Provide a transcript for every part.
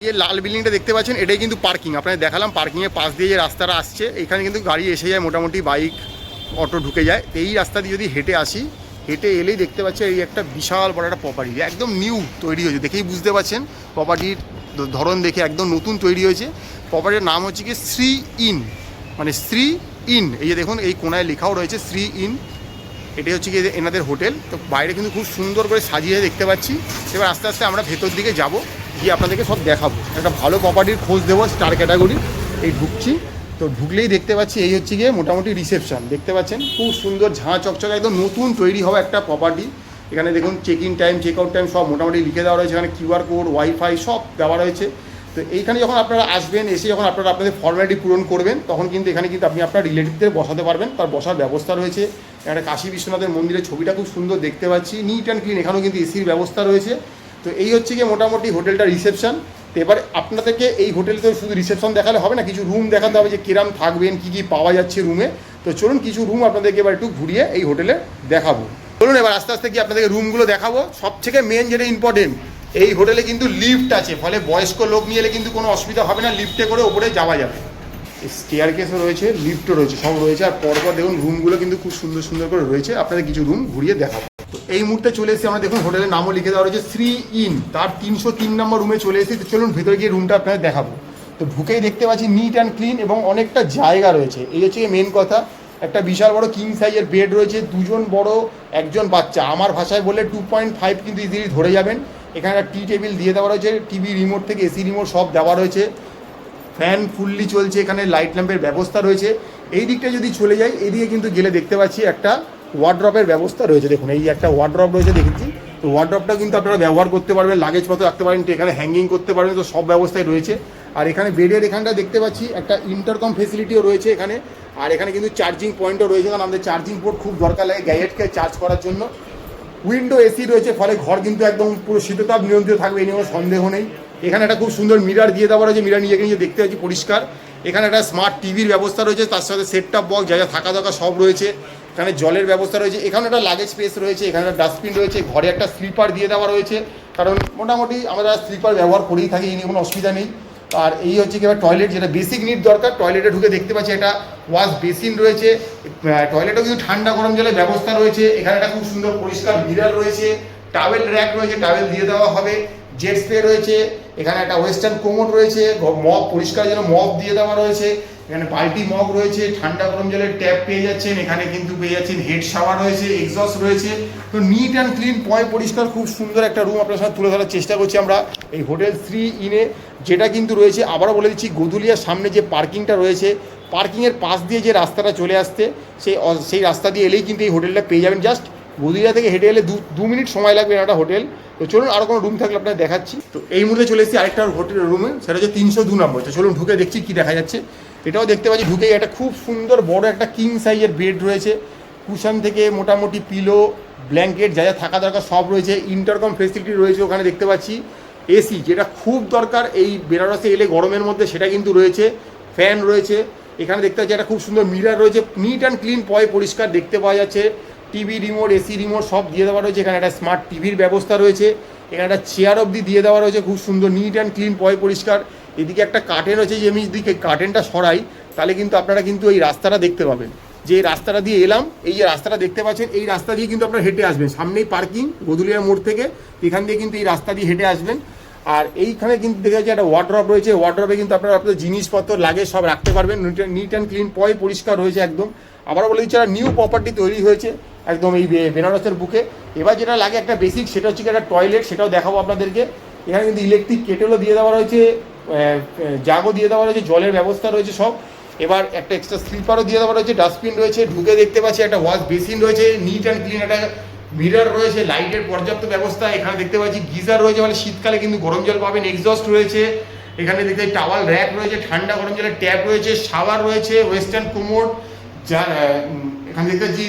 এই লাল বিল্ডিংটা দেখতে পাচ্ছেন, এটাই কিন্তু পার্কিং। আপনাদের দেখালাম পার্কিংয়ের পাশ দিয়ে যে রাস্তাটা আসছে, এখানে কিন্তু গাড়ি এসে যায়, মোটামুটি বাইক অটো ঢুকে যায়। তো এই রাস্তা দিয়ে যদি হেঁটে আসি, হেঁটে এলেই দেখতে পাচ্ছি এই একটা বিশাল বড় একটা প্রপার্টি, একদম নিউ তৈরি হয়েছে। দেখেই বুঝতে পারছেন প্রপার্টির ধরন দেখে একদম নতুন তৈরি হয়েছে। প্রপার্টির নাম হচ্ছে কি শ্রী ইন, মানে শ্রী ইন। এই যে দেখুন এই কোনায় লেখাও রয়েছে শ্রী ইন। এটাই হচ্ছে কি এনাদের হোটেল। তো বাইরে কিন্তু খুব সুন্দর করে সাজিয়ে দেখতে পাচ্ছি। এবার আস্তে আস্তে আমরা ভেতর দিকে যাব, গিয়ে আপনাদেরকে সব দেখাবো। একটা ভালো প্রপার্টির খোঁজ দেবো, স্টার ক্যাটাগরি। এই ঢুকছি, তো ঢুকলেই দেখতে পাচ্ছি এই হচ্ছে গিয়ে মোটামুটি রিসেপশন। দেখতে পাচ্ছেন খুব সুন্দর ঝাঁ চকচকে একদম নতুন তৈরি হওয়া একটা প্রপার্টি। এখানে দেখুন check in time, check out time সব মোটামুটি লিখে দেওয়া রয়েছে। এখানে কিউআর কোড, ওয়াইফাই সব দেওয়া রয়েছে। তো এইখানে যখন আপনারা আসবেন, এসে যখন আপনারা আপনাদের ফর্মালিটি পূরণ করবেন, তখন কিন্তু এখানে কিন্তু আপনি আপনার রিলেটিভদের বসাতে পারবেন। তার বসার ব্যবস্থা রয়েছে। একটা কাশী বিশ্বনাথের মন্দিরের ছবিটা খুব সুন্দর দেখতে পাচ্ছি, নিট অ্যান্ড ক্লিন। এখানেও কিন্তু এসির ব্যবস্থা রয়েছে। তো এই হচ্ছে গিয়ে মোটামুটি হোটেলটা রিসেপশন। তো এবার আপনাদেরকে এই হোটেলে তো শুধু রিসেপশন দেখালে হবে না, কিছু রুম দেখাতে হবে যে কিরাম থাকবেন, কী কী পাওয়া যাচ্ছে রুমে। তো চলুন কিছু রুম আপনাদেরকে এবার একটু ঘুরিয়ে এই হোটেলে দেখাবো। চলুন এবার আস্তে আস্তে গিয়ে আপনাদেরকে রুমগুলো দেখাবো। সবথেকে মেন যেটা ইম্পর্টেন্ট, এই হোটেলে কিন্তু লিফট আছে, ফলে বয়স্ক লোক নিয়ে এলে কিন্তু কোনো অসুবিধা হবে না, লিফটে করে ওপরে যাওয়া যাবে। স্টেয়ার কেসও রয়েছে, লিফটও রয়েছে, সব রয়েছে। আর পরপর দেখুন রুমগুলো কিন্তু খুব সুন্দর সুন্দর করে রয়েছে। আপনাদের কিছু রুম ঘুরিয়ে দেখাবো। তো এই মুহূর্তে চলে এসেছি আমরা, দেখুন হোটেলের নামও লিখে দেওয়া রয়েছে শ্রী ইন, তার 303 নম্বর রুমে চলে এসেছি। তো চলুন ভেতরে গিয়ে রুমটা আপনাদের দেখাবো। তো ঢুকেই দেখতে পাচ্ছি নিট অ্যান্ড ক্লিন এবং অনেকটা জায়গা রয়েছে। এই হচ্ছে মেন কথা। একটা বিশাল বড় কিং সাইজের বেড রয়েছে, দুজন বড় একজন বাচ্চা। আমার ভাষায় বললে 2.5 কিন্তু ইজিলি ধরে যাবেন। এখানে একটা টি টেবিল দিয়ে দেওয়া রয়েছে, টিভি রিমোট থেকে এসি রিমোট সব দেওয়া রয়েছে। ফ্যান ফুললি চলছে, এখানে লাইট ল্যাম্পের ব্যবস্থা রয়েছে। এই দিকটা যদি চলে যাই, এইদিকে কিন্তু গেলে দেখতে পাচ্ছি একটা ওয়ার্ড্রপের ব্যবস্থা রয়েছে। দেখুন এই একটা ওয়ার্ড্রপ রয়েছে দেখেছি। তো ওয়ার্ড্রপটা কিন্তু আপনারা ব্যবহার করতে পারবেন, লাগেজপত্র রাখতে পারেন, তো এখানে হ্যাঙ্গিং করতে পারবেন। তো সব ব্যবস্থাই রয়েছে। আর এখানে বেডের এখানটা দেখতে পাচ্ছি একটা ইন্টারকম ফেসিলিটিও রয়েছে এখানে। আর এখানে কিন্তু চার্জিং পয়েন্টও রয়েছে, কারণ আমাদের চার্জিং পোর্ট খুব দরকার লাগে গ্যাজেটকে চার্জ করার জন্য। উইন্ডো এসি রয়েছে, ফলে ঘর কিন্তু একদম পুরো শীততাপ নিয়ন্ত্রিত থাকবে, এই নিয়ে কোনো সন্দেহ নেই। এখানে একটা খুব সুন্দর মিরার দিয়ে দেওয়া রয়েছে, মিরার নিজেকে নিজে দেখতে পাচ্ছি পরিষ্কার। এখানে একটা স্মার্ট টিভির ব্যবস্থা রয়েছে, তার সাথে সেট টপ বক্স যা যা থাকা দরকার সব রয়েছে। এখানে জলের ব্যবস্থা রয়েছে, এখানে একটা লাগেজ স্পেস রয়েছে, এখানে একটা ডাস্টবিন রয়েছে, ঘরে একটা স্লিপার দিয়ে দেওয়া রয়েছে, কারণ মোটামুটি আমরা স্লিপার ব্যবহার করেই থাকি, এই নিয়ে কোনো অসুবিধা নেই। আর এই হচ্ছে কি এবার টয়লেট, যেটা বেসিক নিড দরকার। টয়লেটে ঢুকে দেখতে পাচ্ছি একটা ওয়াশ বেসিন রয়েছে, টয়লেটেও কিন্তু ঠান্ডা গরম জলের ব্যবস্থা রয়েছে। এখানে একটা খুব সুন্দর পরিষ্কার মিরার রয়েছে, টাওয়েল র্যাক রয়েছে, টাওয়েল দিয়ে দেওয়া হবে, জেট স্প্রে রয়েছে। এখানে একটা ওয়েস্টার্ন কোমোড রয়েছে, মগ পরিষ্কারের জন্য মগ দিয়ে দেওয়া রয়েছে। এখানে বালতি মগ রয়েছে, ঠান্ডা গরম জলের ট্যাপ পেয়ে যাচ্ছেন। এখানে কিন্তু পেয়ে যাচ্ছেন হেড শাওয়ার রয়েছে, এক্সস্ট রয়েছে। তো নিট অ্যান্ড ক্লিন, পরিষ্কার, খুব সুন্দর একটা রুম আপনার সাথে তুলে ধরার চেষ্টা করছি আমরা এই হোটেল শ্রী ইনে, যেটা কিন্তু রয়েছে। আবারও বলে দিচ্ছি, গদুলিয়ার সামনে যে পার্কিংটা রয়েছে, পার্কিংয়ের পাশ দিয়ে যে রাস্তাটা চলে আসতে, সেই রাস্তা দিয়ে এলেই কিন্তু এই হোটেলটা পেয়ে যাবেন। জাস্ট গদুলিয়া থেকে হেঁটে এলে দু মিনিট সময় লাগবে একটা হোটেল। তো চলুন আরও কোনো রুম থাকলে আপনাদের দেখাচ্ছি। তো এই মুহূর্তে চলে এসেছি আরেকটা হোটেলের রুমে, সেটা হচ্ছে 302 নম্বর। তো চলুন ঢুকে দেখছি কী দেখা যাচ্ছে। এটাও দেখতে পাচ্ছি ঢুকেই একটা খুব সুন্দর বড় একটা কিং সাইজের বেড রয়েছে, কুশন থেকে মোটামুটি পিলো, ব্ল্যাঙ্কেট যা যা থাকা দরকার সব রয়েছে। ইন্টারকম ফেসিলিটি রয়েছে ওখানে দেখতে পাচ্ছি। এসি যেটা খুব দরকার এই বেনারসে এলে গরমের মধ্যে, সেটা কিন্তু রয়েছে। ফ্যান রয়েছে, এখানে দেখতে পাচ্ছি একটা খুব সুন্দর মিরার রয়েছে, নিট অ্যান্ড ক্লিন পরিষ্কার দেখতে পাওয়া যাচ্ছে। টিভি রিমোট, এসি রিমোট সব দিয়ে দেওয়া রয়েছে। এখানে একটা স্মার্ট টিভির ব্যবস্থা রয়েছে, এখানে একটা চেয়ার অবধি দিয়ে দেওয়া রয়েছে, খুব সুন্দর নিট অ্যান্ড ক্লিন পরিষ্কার। এদিকে একটা কার্টেন রয়েছে, যে আমি এদিকে কার্টেনটা সরাই তাহলে কিন্তু আপনারা কিন্তু এই রাস্তাটা দেখতে পাবেন। যে রাস্তাটা দিয়ে এলাম, এই যে রাস্তাটা দেখতে পাচ্ছেন, এই রাস্তা দিয়ে কিন্তু আপনারা হেঁটে আসবেন। সামনেই পার্কিং গদুলিয়া মোড় থেকে, এখান দিয়ে কিন্তু এই রাস্তা দিয়ে হেঁটে আসবেন। আর এইখানে কিন্তু দেখা যাচ্ছে একটা ওয়ার্ড্রপ রয়েছে, ওয়ার্ড্রপে কিন্তু আপনারা আপনাদের জিনিসপত্র লাগে সব রাখতে পারবেন। নিট অ্যান্ড ক্লিন পরিষ্কার রয়েছে একদম। আবারও বলে দিচ্ছি, একটা নিউ প্রপার্টি তৈরি হয়েছে একদম এই বেনারসের বুকে। এবার যেটা লাগে একটা বেসিক, সেটা হচ্ছে একটা টয়লেট, সেটাও দেখাবো আপনাদেরকে। এখানে কিন্তু ইলেকট্রিক কেটেলও দিয়ে দেওয়া রয়েছে, জাগও দিয়ে দেওয়া রয়েছে, জলের ব্যবস্থা রয়েছে সব। এবার একটা এক্সট্রা স্লিপারও দিয়ে দেওয়া রয়েছে, ডাস্টবিন রয়েছে। ঢুকে দেখতে পাচ্ছি একটা ওয়াশ বেসিন রয়েছে, নিট অ্যান্ড ক্লিন একটা মিরার রয়েছে, লাইটের পর্যাপ্ত ব্যবস্থা। এখানে দেখতে পাচ্ছি গিজার রয়েছে, মানে শীতকালে কিন্তু গরম জল পাবেন, এক্সস্ট রয়েছে। এখানে দেখতে টাওয়াল র্যাক রয়েছে, ঠান্ডা গরম জলের ট্যাপ রয়েছে, শাওয়ার রয়েছে, ওয়েস্টার্ন কোমোড। যা এখানে দেখতে পাচ্ছি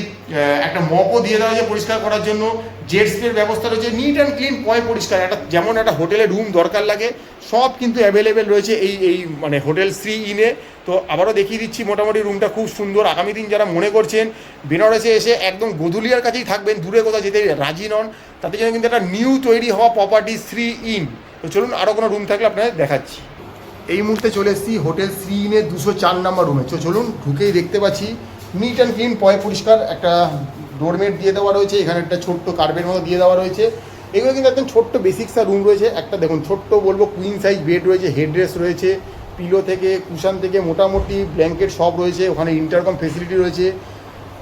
একটা মপও দিয়ে দেওয়া হয়েছে পরিষ্কার করার জন্য। জেট স্প্রের ব্যবস্থা রয়েছে, নিট অ্যান্ড ক্লিন পরিষ্কার। একটা যেমন একটা হোটেলে রুম দরকার লাগে সব কিন্তু অ্যাভেলেবেল রয়েছে এই মানে হোটেল শ্রী ইনে। তো আবারও দেখিয়ে দিচ্ছি, মোটামুটি রুমটা খুব সুন্দর। আগামী দিন যারা মনে করছেন বেনারসে এসে একদম গদুলিয়ার কাছেই থাকবেন, দূরে কোথাও যেতে রাজি নন, তাদের জন্য কিন্তু একটা নিউ তৈরি হওয়া প্রপার্টি শ্রী ইন, তো চলুন আরও কোনো রুম থাকলে আপনাদের দেখাচ্ছি। এই মুহূর্তে চলে এসেছি হোটেল শ্রী ইনের 204 নম্বর রুমে। চলুন ঢুকেই দেখতে পাচ্ছি নিট অ্যান্ড ক্লিন, পরিষ্কার, একটা ডোরমেট দিয়ে দেওয়া রয়েছে, এখানে একটা ছোট্ট কার্পেট মতো দিয়ে দেওয়া রয়েছে। এগুলো কিন্তু একদম ছোট্ট বেসিক্সা রুম রয়েছে। একটা দেখুন ছোট্ট বলবো কুইন সাইজ বেড রয়েছে, হেডরেস্ট রয়েছে, পিলো থেকে কুশান থেকে মোটামুটি ব্ল্যাঙ্কেট সব রয়েছে, ওখানে ইন্টারকম ফেসিলিটি রয়েছে,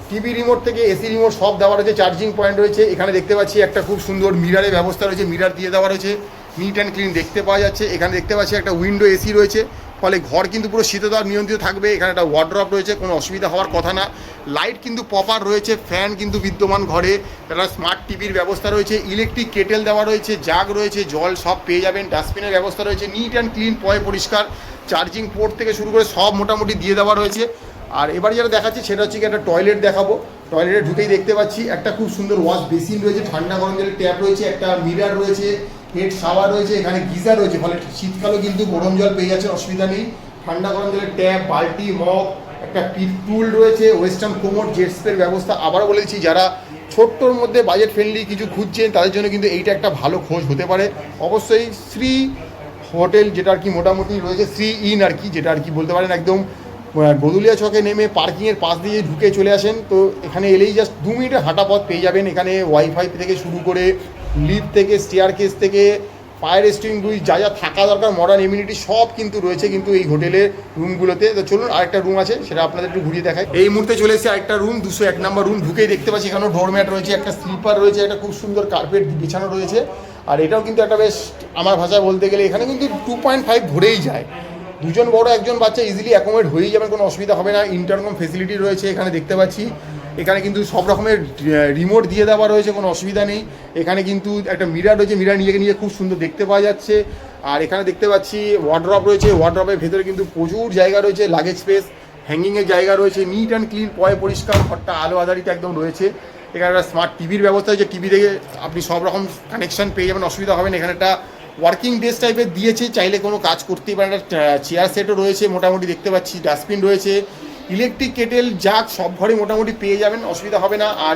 টিভি রিমোট থেকে এসি রিমোট সব দেওয়া রয়েছে, চার্জিং পয়েন্ট রয়েছে। এখানে দেখতে পাচ্ছি একটা খুব সুন্দর মিরারের ব্যবস্থা রয়েছে, মিরার দিয়ে দেওয়া রয়েছে, নিট অ্যান্ড ক্লিন দেখতে পাওয়া যাচ্ছে। এখানে দেখতে পাচ্ছি একটা উইন্ডো এসি রয়েছে, ফলে ঘর কিন্তু পুরো শীততাপ নিয়ন্ত্রিত থাকবে। এখানে একটা ওয়ার্ড্রপ রয়েছে, কোনো অসুবিধা হওয়ার কথা না। লাইট কিন্তু প্রপার রয়েছে, ফ্যান কিন্তু বিদ্যমান ঘরে, একটা স্মার্ট টিভির ব্যবস্থা রয়েছে, ইলেকট্রিক কেটেল দেওয়া রয়েছে, জাগ রয়েছে, জল সব পেয়ে যাবেন, ডাস্টবিনের ব্যবস্থা রয়েছে, নিট অ্যান্ড ক্লিন পরিষ্কার, চার্জিং পোর্ট থেকে শুরু করে সব মোটামুটি দিয়ে দেওয়া রয়েছে। আর এবার যেটা দেখাচ্ছি সেটা হচ্ছে কি একটা টয়লেট দেখাবো। টয়লেটে ঢুকেই দেখতে পাচ্ছি একটা খুব সুন্দর ওয়াশ বেসিন রয়েছে, ঠান্ডা গরম জলের ট্যাপ রয়েছে, একটা মিরার রয়েছে, হেড শাওয়ার রয়েছে, এখানে গিজার রয়েছে, ফলে শীতকালেও কিন্তু গরম জল পেয়ে যাচ্ছে, অসুবিধা নেই। ঠান্ডা গরম জলের ট্যাপ, বালতি, মগ, একটা টুল রয়েছে, ওয়েস্টার্ন কোমোড, জেট স্প্রের ব্যবস্থা। আবারও বলেছি যারা ছোট্টর মধ্যে বাজেট ফ্রেন্ডলি কিছু খুঁজছেন তাদের জন্য কিন্তু এইটা একটা ভালো খোঁজ হতে পারে। অবশ্যই শ্রী হোটেল যেটা আর কি মোটামুটি রয়েছে, শ্রী ইন আর কি, যেটা আর কি বলতে পারেন একদম গদুলিয়া চকে নেমে পার্কিংয়ের পাশ দিয়ে ঢুকে চলে আসেন, তো এখানে এলেই জাস্ট 2 মিনিটের হাঁটা পথ পেয়ে যাবেন। এখানে ওয়াইফাই থেকে শুরু করে লিফট থেকে স্টেয়ার কেস থেকে ফায়ার এক্সটিংগুইশ যা যা থাকা দরকার মডার্ন এমিনিটি সব কিন্তু রয়েছে কিন্তু এই হোটেলের রুমগুলোতে। তো চলুন আরেকটা রুম আছে সেটা আপনাদের একটু ঘুরিয়ে দেখায়। এই মুহূর্তে চলে এসেছে আরেকটা রুম, 201 নম্বর রুম। ঢুকেই দেখতে পাচ্ছি এখানেও ডোরম্যাট রয়েছে, একটা স্লিপার রয়েছে, একটা খুব সুন্দর কার্পেট বিছানো রয়েছে। আর এটাও কিন্তু একটা বেশ, আমার ভাষায় বলতে গেলে এখানে কিন্তু 2.5 ধরেই যায়, দুজন বড় একজন বাচ্চা ইজিলি অ্যাকোমোডেট হয়েই যাবেন, কোনো অসুবিধা হবে না। ইন্টারকম ফেসিলিটি রয়েছে এখানে দেখতে পাচ্ছি, এখানে কিন্তু সব রকমের রিমোট দিয়ে দেওয়া রয়েছে, কোনো অসুবিধা নেই। এখানে কিন্তু একটা মিরার রয়েছে, মিরার নিজে খুব সুন্দর দেখতে পাওয়া যাচ্ছে। আর এখানে দেখতে পাচ্ছি ওয়ার্ড্রপ রয়েছে, ওয়ার্ড্রপের ভেতরে কিন্তু প্রচুর জায়গা রয়েছে, লাগেজ স্পেস, হ্যাঙ্গিংয়ের জায়গা রয়েছে, নিট অ্যান্ড ক্লিন পরিষ্কার, ঘরটা আলো আধারিত একদম রয়েছে। এখানে একটা স্মার্ট টিভির ব্যবস্থা হয়েছে, টিভি থেকে আপনি সব রকম কানেকশন পেয়ে যাবেন, অসুবিধা হবে না। এখানে একটা ওয়ার্কিং ডেস্ক টাইপের দিয়েছে, চাইলে কোনো কাজ করতেই পারেন। একটা চেয়ার সেটও রয়েছে মোটামুটি দেখতে পাচ্ছি, ডাস্টবিন রয়েছে, ইলেকট্রিক কেটেল জাগ সব ঘরে মোটামুটি পেয়ে যাবেন, অসুবিধা হবে না। আর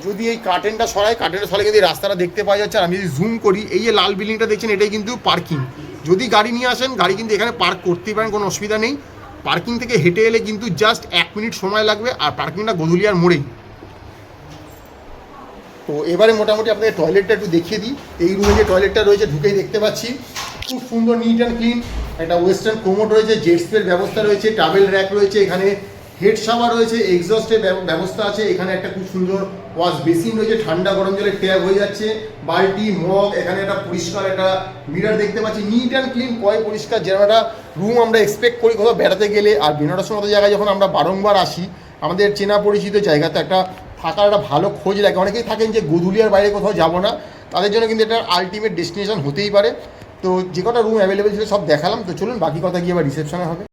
যদি এই কার্টেনটা সরায় কিন্তু এই রাস্তাটা দেখতে পাওয়া যাচ্ছে। আর আমি যদি জুম করি, এই যে লাল বিল্ডিংটা দেখছেন এটাই কিন্তু পার্কিং। যদি গাড়ি নিয়ে আসেন গাড়ি কিন্তু এখানে পার্ক করতেই পারেন, কোনো অসুবিধা নেই। পার্কিং থেকে হেঁটে এলে কিন্তু জাস্ট 1 মিনিট সময় লাগবে, আর পার্কিংটা গদুলিয়ার মোড়েই। তো এবারে মোটামুটি আপনাদের টয়লেটটা একটু দেখিয়ে দিই। এই রুমে যে টয়লেটটা রয়েছে ঢুকেই দেখতে পাচ্ছি খুব সুন্দর নিট অ্যান্ড ক্লিন, একটা ওয়েস্টার্ন কোমোড রয়েছে, জেট স্প্রের ব্যবস্থা রয়েছে, টাওয়েল র্যাক রয়েছে, এখানে হেড শাওয়ার রয়েছে, এক্সস্টের ব্যবস্থা আছে, এখানে একটা খুব সুন্দর ওয়াশ বেসিন রয়েছে, ঠান্ডা গরম জলের ট্যাপ হয়ে যাচ্ছে, বালতি, মগ, এখানে একটা পরিষ্কার একটা মিরার দেখতে পাচ্ছি, নিট অ্যান্ড ক্লিন পরিষ্কার, যেরকম একটা রুম আমরা এক্সপেক্ট করি কোথাও বেড়াতে গেলে। আর বেনারসের মতো জায়গায় যখন আমরা বারংবার আসি, আমাদের চেনা পরিচিত জায়গাতে একটা থাকার একটা ভালো খোঁজ লাগে। অনেকেই থাকেন যে গদুলিয়ার বাইরে কোথাও যাবো না, তাদের জন্য কিন্তু এটা আলটিমেট ডেস্টিনেশন হতেই পারে। তো যে কটা রুম অ্যাভেলেবেল ছিল সব দেখালাম, তো চলুন বাকি কথা গিয়ে আবার রিসেপশনে হবে।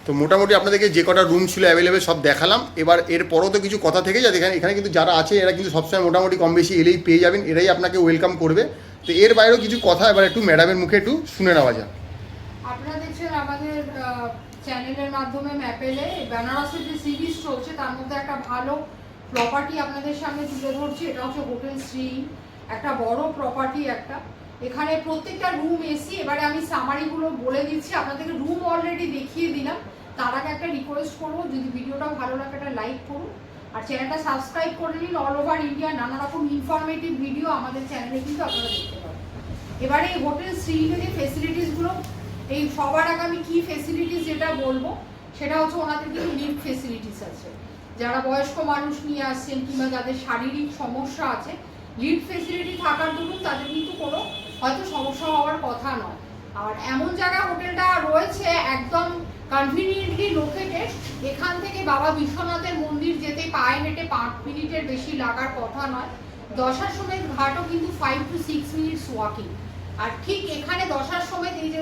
তো মোটামুটি আপনাদেরকে যে কটা রুম ছিল অ্যাভেলেবেল সব দেখালাম। এবার এরপরও তো কিছু কথা থেকে যায়, এখানে কিন্তু যারা আছে এরা কিন্তু সবসময় মোটামুটি কম বেশি এলেই পেয়ে যাবেন, এরাই আপনাকে ওয়েলকাম করবে। তো এর বাইরেও কিছু কথা এবার একটু ম্যাডামের মুখে একটু শুনে নেওয়া যাক। আপনারা দেখছেন আমাদের চ্যানেলের মাধ্যমে ম্যাপেলে বেনারসের যে সিরিজ চলছে তার মধ্যে একটা ভালো প্রপার্টি আপনাদের সামনে তুলে ধরছি। এটা হচ্ছে হোটেল শ্রী, একটা বড় প্রপার্টি একটা। এখানে প্রত্যেকটা রুম এসি। এবারে আমি সামারিগুলো বলে দিচ্ছি, আপনাদেরকে রুম অলরেডি দেখিয়ে দিলাম। তার আগে একটা রিকোয়েস্ট করবো, যদি ভিডিওটা ভালো লাগে একটা লাইক করুন, আর চ্যানেলটা সাবস্ক্রাইব করে নিন। অল ওভার ইন্ডিয়া নানা রকম ইনফরমেটিভ ভিডিও আমাদের চ্যানেলে কিন্তু আপনারা দেখতে পাবেন। এবারে এই হোটেল শ্রীতে যে ফেসিলিটিসগুলো, এই সবার আগে আমি কী ফেসিলিটিস যেটা বলবো সেটা হচ্ছে ওনাদের কিন্তু লিফট ফেসিলিটিস আছে। যারা বয়স্ক মানুষ নিয়ে আসছেন কিংবা যাদের শারীরিক সমস্যা আছে, লিফট ফেসিলিটি থাকার দরুন তাদের কিন্তু কোনো হয়তো সমস্যা হওয়ার কথা নয়। আর এমন জায়গায় হোটেলটা রয়েছে একদম কনভিনিয়েন্টলি লোকেটেড। এখান থেকে বাবা বিশ্বনাথের মন্দির যেতে পায়ে হেঁটে 5 মিনিটের বেশি লাগার কথা নয়। দশাশ্বমেধ ঘাটও কিন্তু 5 to 6 মিনিটস ওয়াকিং। আর ঠিক এখানে দশাশ্বমেধ এই যে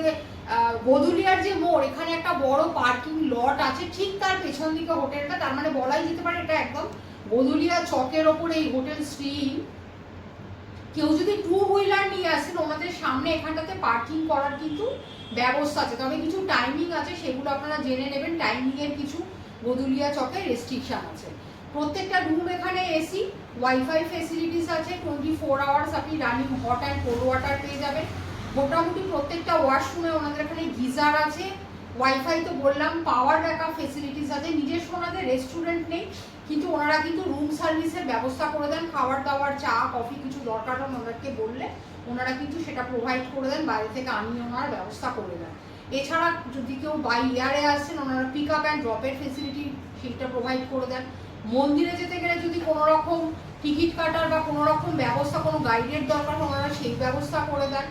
গদুলিয়ার যে মোড়, এখানে একটা বড় পার্কিং লট আছে, ঠিক তার পেছন দিকে হোটেলটা। তার মানে বলাই যেতে পারে এটা একদম গদুলিয়া চকের ওপরে এই হোটেল শ্রী। কেউ যদি 2 হুইলার নিয়ে আসেন, ওনাদের সামনে এখানটাতে পার্কিং করার কিন্তু ব্যবস্থা আছে, তবে কিছু টাইমিং আছে, সেগুলো আপনারা জেনে নেবেন। টাইমিংয়ের কিছু গদুলিয়া চকে রেস্ট্রিকশন আছে। প্রত্যেকটা রুম এখানে এসি, ওয়াইফাই ফেসিলিটিস আছে, 24 আওয়ার্স আপনি running hot and cold water পেয়ে যাবেন। মোটামুটি প্রত্যেকটা ওয়াশরুমে ওনাদের এখানে গিজার আছে, ওয়াইফাই তো বললাম, পাওয়ার ব্যাকআপ ফেসিলিটিস আছে। নিজস্ব ওনাদের রেস্টুরেন্ট নেই, কিন্তু ওনারা কিন্তু রুম সার্ভিসের ব্যবস্থা করে দেন। খাবার দাবার, চা কফি কিছু দরকার হয় ওনাদেরকে বললে ওনারা কিন্তু সেটা প্রোভাইড করে দেন, বাইরে থেকে আনিয়ে ওনারা ব্যবস্থা করে দেন। এছাড়া যদি কেউ বাই ইয়ারে আসছেন ওনারা পিক আপ অ্যান্ড ড্রপের ফেসিলিটি সেইটা প্রোভাইড করে দেন। মন্দিরে যেতে গেলে যদি কোনো রকম টিকিট কাটার বা কোনো রকম ব্যবস্থা, কোনো গাইডের দরকার হয় ওনারা সেই ব্যবস্থা করে দেন।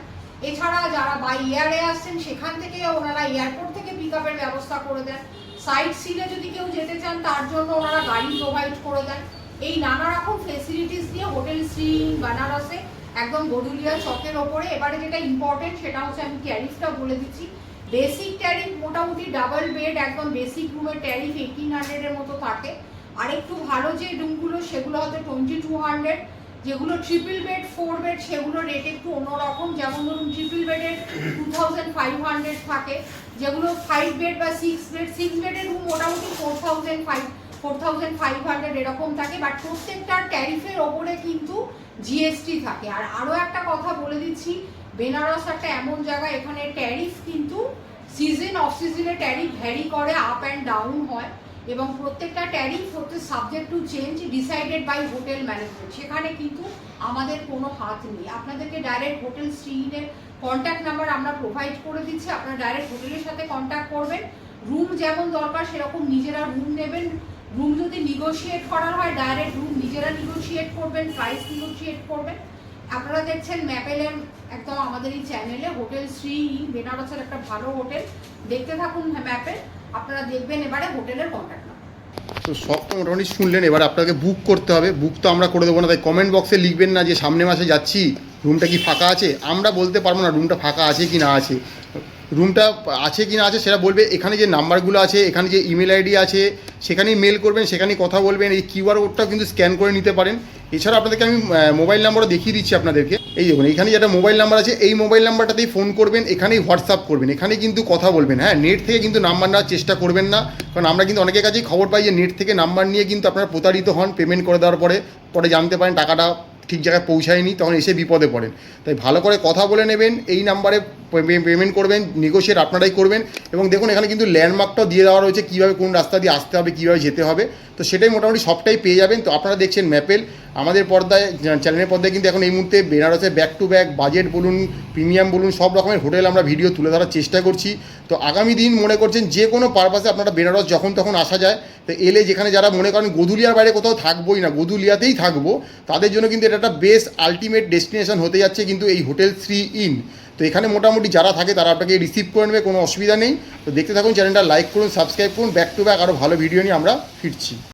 এছাড়া যারা বাই এয়ারে আসছেন সেখান থেকে ওনারা এয়ারপোর্ট থেকে পিক আপের ব্যবস্থা করে দেন। সাইট সিনে যদি কেউ যেতে চান তার জন্য ওনারা গাড়ি প্রোভাইড করে দেন। এই নানা রকম ফেসিলিটিস দিয়ে হোটেল শ্রী বেনারসে একদম গরুলিয়া চকের ওপরে। এবারে যেটা ইম্পর্টেন্ট সেটা হচ্ছে আমি ট্যারিফটা বলে দিচ্ছি। বেসিক ট্যারিফ মোটামুটি ডাবল বেড একদম বেসিক রুমের ট্যারিফ 1800 এর মতো থাকে। আর একটু ভালো যে রুমগুলো সেগুলো হয়তো 2200, যেগুলো ট্রিপল বেড 4 বেড সেগুলো রেট একটু অন্যরকম। যেমন ধরুন ট্রিপল বেডের 2500 থাকে, যেগুলো 5 বেড বা 6 বেডের রুম মোটামুটি 4500 এরকম থাকে। বাট প্রত্যেকটা ট্যারিফের ওপরে কিন্তু জিএসটি থাকে। আর আরও একটা কথা বলে দিচ্ছি, বেনারস একটা এমন জায়গা এখানে ট্যারিফ কিন্তু সিজন অফ সিজনে ট্যারিফ ভ্যারি করে, আপ অ্যান্ড ডাউন হয়, এবং প্রত্যেকটা ট্যারিফ হচ্ছে subject to change, decided by hotel management. সেখানে কিন্তু আমাদের কোনো হাত নেই। আপনাদেরকে ডাইরেক্ট হোটেল শ্রীনের কন্ট্যাক্ট নাম্বার আমরা প্রোভাইড করে দিচ্ছি, আপনারা ডাইরেক্ট হোটেলের সাথে কন্ট্যাক্ট করবেন। রুম যেমন দরকার সেরকম নিজেরা রুম নেবেন। রুম যদি নিগোশিয়েট করার হয় ডাইরেক্ট রুম নিজেরা নিগোশিয়েট করবেন, প্রাইস নিগোশিয়েট করবেন। আপনারা দেখছেন ম্যাপেলের একদম আমাদের এই চ্যানেলে হোটেল শ্রী বেনারসের একটা ভালো হোটেল। দেখতে থাকুন ম্যাপে, আপনারা দেখবেন এবারে হোটেলের কন্ট্যাক্ট নাম্বার। তো সব তো মোটামুটি শুনলেন, এবার আপনাকে বুক করতে হবে। বুক তো আমরা করে দেবো না, তাই কমেন্ট বক্সে লিখবেন না যে সামনে মাসে যাচ্ছি, রুমটা কি ফাঁকা আছে। আমরা বলতে পারবো না রুমটা ফাঁকা আছে কি না আছে। রুমটা আছে কি না আছে সেটা বলবে এখানে যে নাম্বারগুলো আছে, এখানে যে ইমেল আইডি আছে সেখানেই মেল করবেন, সেখানেই কথা বলবেন। এই কিউআর কোডটাও কিন্তু স্ক্যান করে নিতে পারেন। এছাড়া আপনাদেরকে আমি মোবাইল নাম্বারও দেখিয়ে দিচ্ছি আপনাদেরকে। এই দেখুন এখানে যেটা মোবাইল নাম্বার আছে, এই মোবাইল নাম্বারটাতেই ফোন করবেন, এখানেই হোয়াটসঅ্যাপ করবেন, এখানে কিন্তু কথা বলবেন। হ্যাঁ, নেট থেকে কিন্তু নাম্বার নেওয়ার চেষ্টা করবেন না, কারণ আমরা কিন্তু অনেকের কাছেই খবর পাই যে নেট থেকে নাম্বার নিয়ে কিন্তু আপনারা প্রতারিত হন। পেমেন্ট করে দেওয়ার পরে জানতে পারেন টাকাটা ঠিক জায়গায় পৌঁছায়নি, তখন এসে বিপদে পড়েন। তাই ভালো করে কথা বলে নেবেন, এই নাম্বারে পেমেন্ট করবেন, নেগোশিয়েট আপনারাই করবেন। এবং দেখুন এখানে কিন্তু ল্যান্ডমার্কটাও দিয়ে দেওয়া রয়েছে, কীভাবে কোন রাস্তা দিয়ে আসতে হবে, কীভাবে যেতে হবে। তো সেটাই মোটামুটি সবটাই পেয়ে যাবেন। তো আপনারা দেখছেন ম্যাপেল, আমাদের পর্দায় চ্যানেলের পর্দায় কিন্তু এখন এই মুহূর্তে বেনারসে ব্যাক টু ব্যাক বাজেট বলুন, প্রিমিয়াম বলুন, সব রকমের হোটেল আমরা ভিডিও তুলে ধরার চেষ্টা করছি। তো আগামী দিন মনে করছেন যে কোনো পারপাসে আপনারা বেনারস যখন তখন আসা যায়। তো এলে যেখানে যারা মনে করেন গদুলিয়ার বাইরে কোথাও থাকবোই না, গদুলিয়াতেই থাকবো, তাদের জন্য কিন্তু এটা একটা বেস্ট আলটিমেট ডেস্টিনেশন হতে যাচ্ছে কিন্তু এই হোটেল শ্রী ইন। তো এখানে মোটামুটি যারা থাকে তারা আপনাকে রিসিভ করে নেবে, কোনো অসুবিধা নেই। তো দেখতে থাকুন, চ্যানেলটা লাইক করুন, সাবস্ক্রাইব করুন। ব্যাক টু ব্যাক আরও ভালো ভিডিও নিয়ে আমরা ফিরছি।